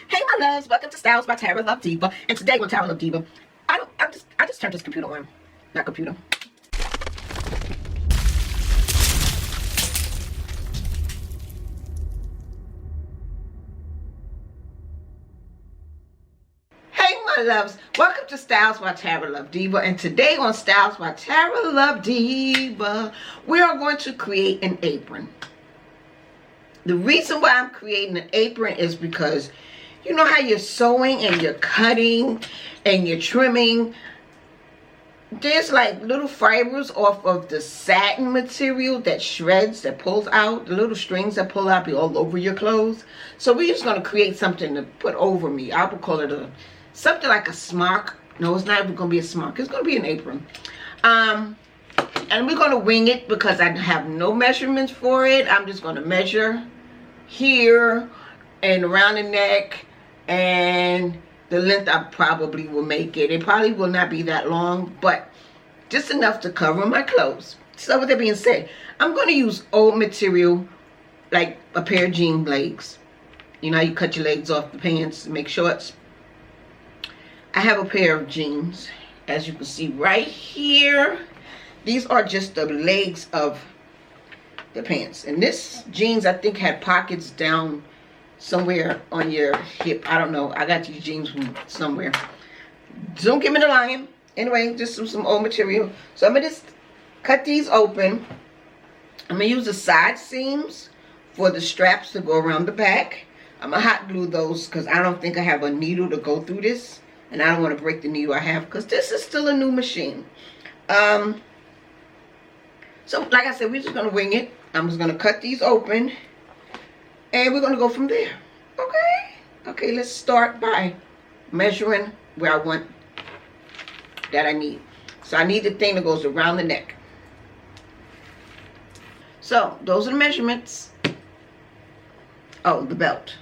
Hey my loves, welcome to Styles by Taraluvdiva. And today on Taraluvdiva, I just turned this computer on. Not computer. Hey my loves, welcome to Styles by Taraluvdiva. And today on Styles by Taraluvdiva, we are going to create an apron. The reason why I'm creating an apron is because you know how you're sewing and you're cutting and you're trimming. There's like little fibers off of the satin material that shreds, that pulls out. The little strings that pull out be all over your clothes. So we're just going to create something to put over me. I would call it something like a smock. No, it's not even going to be a smock. It's going to be an apron. And we're going to wing it because I have no measurements for it. I'm just going to measure here and around the neck, and the length I probably will make it. It probably will not be that long, but just enough to cover my clothes. So with that being said, I'm going to use old material like a pair of jean legs. You know how you cut your legs off the pants to make shorts? I have a pair of jeans, as you can see right here. These are just the legs of the pants, and this jeans I think had pockets down somewhere on your hip. I don't know, I got these jeans from somewhere. Don't give me the lying. Anyway, just some old material. So I'm gonna just cut these open. I'm gonna use the side seams for the straps to go around the back. I'm gonna hot glue those because I don't think I have a needle to go through this, and I don't want to break the needle I have because this is still a new machine. So like I said, we're just gonna wing it. I'm just gonna cut these open and we're gonna go from there. Okay, let's start by measuring where I want that I need. So I need the thing that goes around the neck. So those are the measurements. Oh, the belt.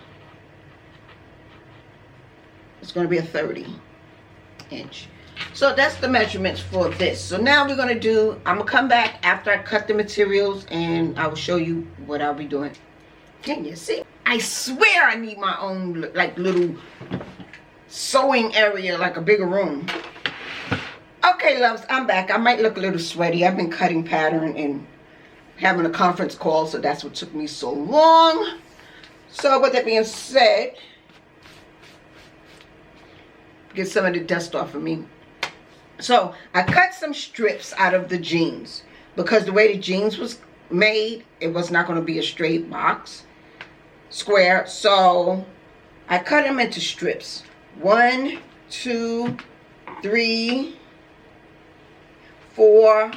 It's gonna be a 30-inch. So that's the measurements for this. So now we're going to do, I'm going to come back after I cut the materials and I will show you what I'll be doing. Can you see? I swear I need my own like little sewing area, like a bigger room. Okay, loves, I'm back. I might look a little sweaty. I've been cutting pattern and having a conference call, so that's what took me so long. So with that being said, get some of the dust off of me. So I cut some strips out of the jeans because the way the jeans was made, it was not going to be a straight box square. So I cut them into strips. 1, 2, 3, 4,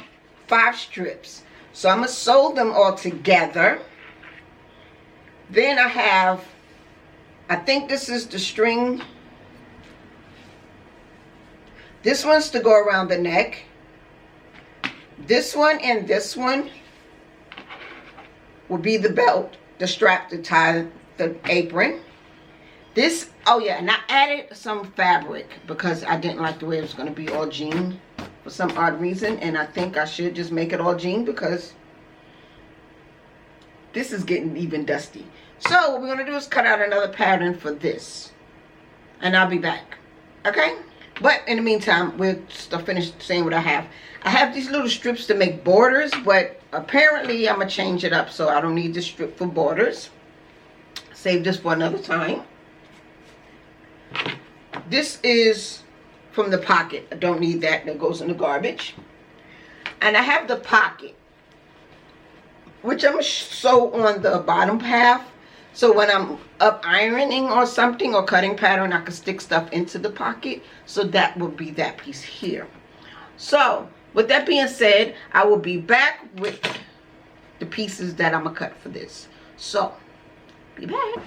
5 strips. So I'm going to sew them all together. Then I think this is the string. This one's to go around the neck. This one and this one will be the belt, the strap to tie the apron. This, oh yeah, and I added some fabric because I didn't like the way it was going to be all jean for some odd reason. And I think I should just make it all jean because this is getting even dusty. So what we're going to do is cut out another pattern for this. And I'll be back. Okay? But in the meantime, we'll finish saying what I have. I have these little strips to make borders, but apparently I'm going to change it up. So I don't need this strip for borders. Save this for another time. This is from the pocket. I don't need that. That goes in the garbage. And I have the pocket, which I'm going to sew on the bottom half. So when I'm up ironing or something or cutting pattern, I can stick stuff into the pocket. So that will be that piece here. So with that being said, I will be back with the pieces that I'm going to cut for this. So, be back.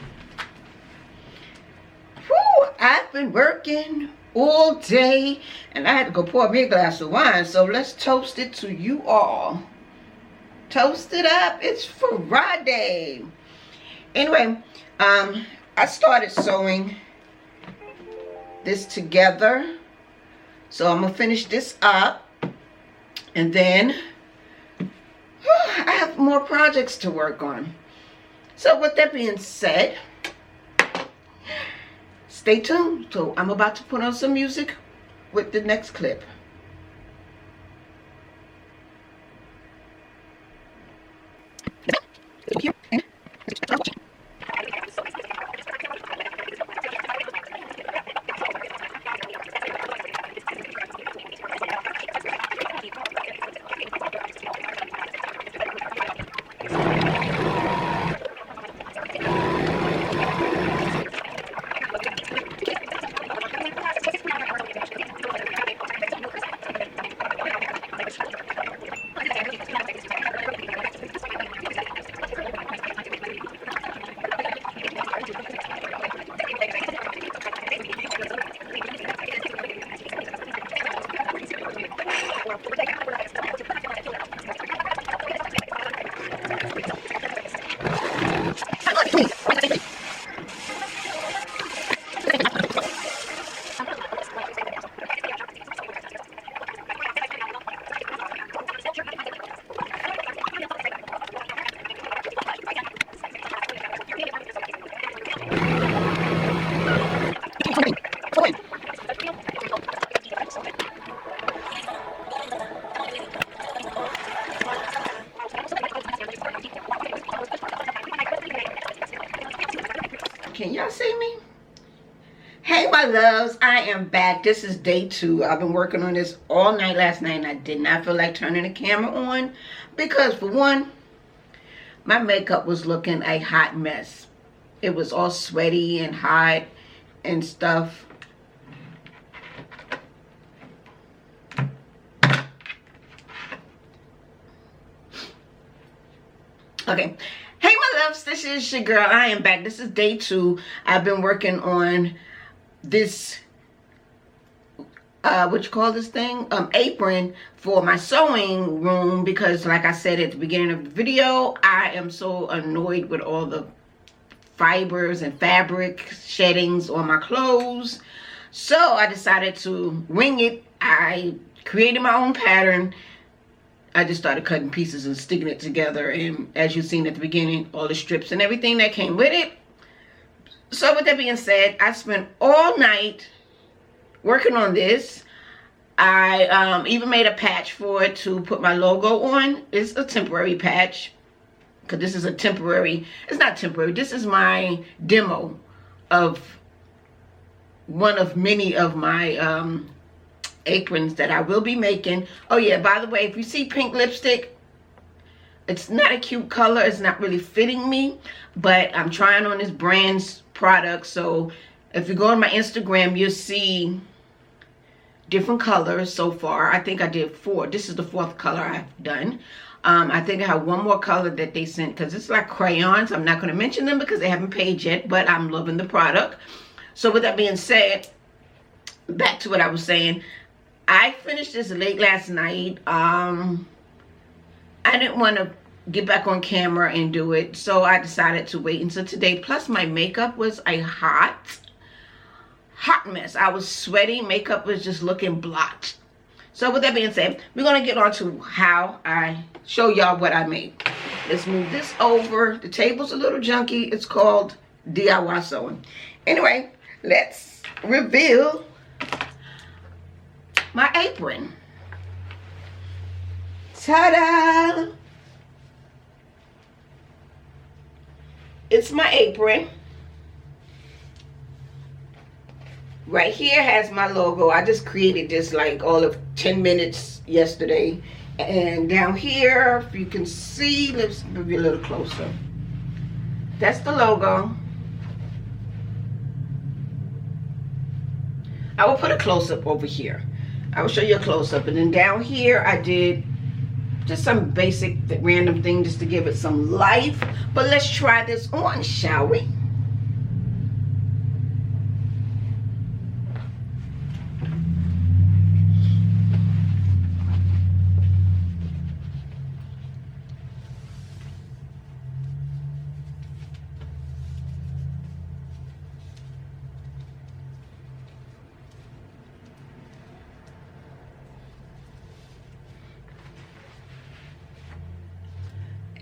Whew, I've been working all day and I had to go pour me a glass of wine. So let's toast it to you all. Toast it up. It's Friday. Anyway, I started sewing this together. So I'm going to finish this up. And then I have more projects to work on. So with that being said, stay tuned. So I'm about to put on some music with the next clip. Can y'all see me? Hey my loves, I am back. This is day 2. I've been working on this all night last night and I did not feel like turning the camera on because for one, my makeup was looking a hot mess. It was all sweaty and hot and stuff. Okay. Hey my loves, this is your girl. I am back. This is day 2. I've been working on this what you call this thing, apron for my sewing room because like I said at the beginning of the video, I am so annoyed with all the fibers and fabric sheddings on my clothes. So I decided to wing it. I created my own pattern. I just started cutting pieces and sticking it together, and as you've seen at the beginning, all the strips and everything that came with it. So with that being said, I spent all night working on this. I even made a patch for it to put my logo on. It's a temporary patch because this is a temporary, it's not temporary, this is my demo of one of many of my aprons that I will be making. Oh yeah, by the way, if you see pink lipstick, it's not a cute color. It's not really fitting me, but I'm trying on this brand's product. So if you go on my Instagram, you'll see different colors so far. I think I did 4. This is the 4th color I've done. I think I have one more color that they sent because it's like crayons. I'm not going to mention them because they haven't paid yet, but I'm loving the product. So with that being said, back to what I was saying. I finished this late last night. I didn't want to get back on camera and do it, so I decided to wait until today. Plus my makeup was a hot mess. I was sweaty. Makeup was just looking blotched. So with that being said, we're going to get on to how I show y'all what I made. Let's move this over. The table's a little junky. It's called DIY sewing. Anyway, let's reveal my apron. Ta-da! It's my apron. Right here has my logo. I just created this like all of 10 minutes yesterday. And down here, if you can see, let's move you a little closer. That's the logo. I will put a close-up over here. I will show you a close-up. And then down here, I did just some basic random thing just to give it some life. But let's try this on, shall we?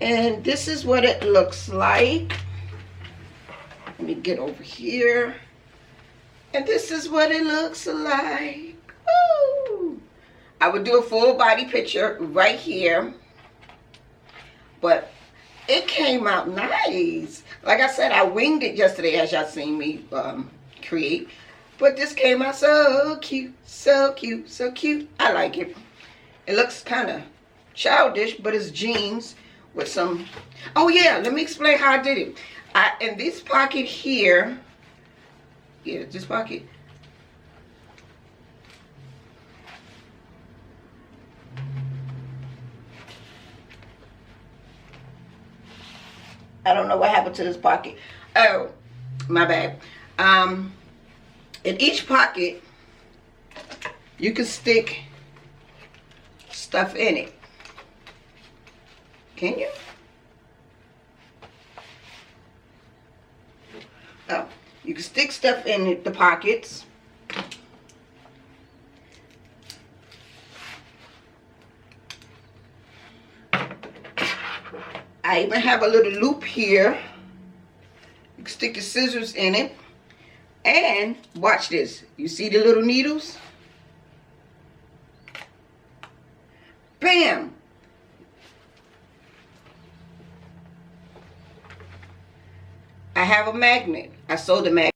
And this is what it looks like. Let me get over here. And this is what it looks like. Woo! I would do a full body picture right here, but it came out nice. Like I said, I winged it yesterday, as y'all seen me create. But this came out so cute, so cute, so cute. I like it. It looks kind of childish, but it's jeans with some... Oh yeah, let me explain how I did it. In this pocket here, yeah, this pocket, I don't know what happened to this pocket. Oh, my bad. In each pocket, you can stick stuff in it. Can you? Oh, you can stick stuff in the pockets. I even have a little loop here. You can stick your scissors in it. And watch this. You see the little needles? Bam! I have a magnet. I sold a magnet.